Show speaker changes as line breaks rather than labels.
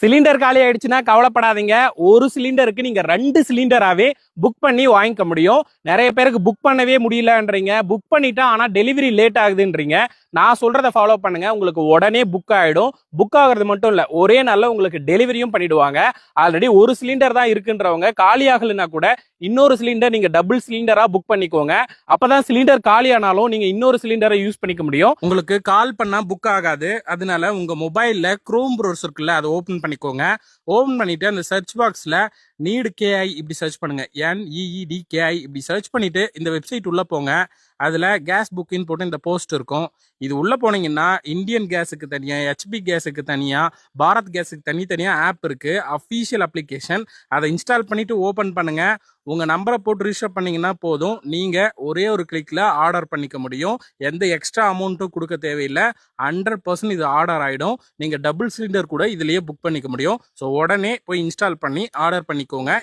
Cylinder காலி ஆயிடுச்சுன்னா கவலைப்படாதீங்க. ஒரு சிலிண்டருக்கு நீங்க 2 சிலிண்டராவே புக் பண்ணி வாங்கிக்க முடியும். நிறைய பேருக்கு புக் பண்ணவே முடியலன்றீங்க, புக் பண்ணிட்டா ஆனா டெலிவரி லேட் ஆகுதுன்றீங்க. நான் சொல்றதை ஃபாலோ பண்ணுங்க, உங்களுக்கு உடனே புக் ஆயிடும். புக் ஆகுறது மட்டும் இல்ல, ஒரே நாள்ல உங்களுக்கு டெலிவரியும் பண்ணிடுவாங்க. ஆல்ரெடி ஒரு சிலிண்டர் தான் இருக்குன்றவங்க காலி ஆகலைன்னா கூட இன்னொரு சிலிண்டர் நீங்க டபுள் சிலிண்டரா புக் பண்ணிக்கோங்க. அப்பதான் சிலிண்டர் காலியானாலும் நீங்க இன்னொரு சிலிண்டரை யூஸ் பண்ணிக்க முடியும். உங்களுக்கு கால் பண்ணா புக் ஆகாது. அதனால உங்க மொபைல்ல குரோம் ப்ரௌசர் இருக்குல்ல, அதை ஓபன் பண்ணிக்கோங்க. ஓபன் பண்ணிட்டு அந்த சர்ச் பாக்ஸ்ல நீட் கேஐ இப்படி சர்ச் பண்ணுங்க. NEEDKI இப்படி சர்ச் பண்ணிட்டு இந்த வெப்சைட் உள்ள போங்க. அதுல கேஸ் புக்கிங் போட்டு இந்த போஸ்ட் இருக்கும். இது உள்ள போனீங்கன்னா இந்தியன் கேஸுக்கு தனியா, HP கேஸுக்கு தனியா, பாரத் கேஸுக்கு தனித்தனியா ஆப் இருக்கு, அஃபீஷியல் அப்ளிகேஷன். அதை இன்ஸ்டால் பண்ணிட்டு ஓபன் பண்ணுங்க. உங்க நம்பரை போட்டு ரிஜிஸ்டர் பண்ணீங்கன்னா போதும், நீங்க ஒரே ஒரு கிளிக்ல ஆர்டர் பண்ணிக்க முடியும். எந்த எக்ஸ்ட்ரா அமௌண்ட்டும் கொடுக்க தேவையில்லை. 100% இது ஆர்டர் ஆயிடும். நீங்க டபுள் சிலிண்டர் கூட இதுலயே புக் பண்ணிக்க முடியும். ஸோ உடனே போய் இன்ஸ்டால் பண்ணி ஆர்டர் பண்ணிக்கோங்க.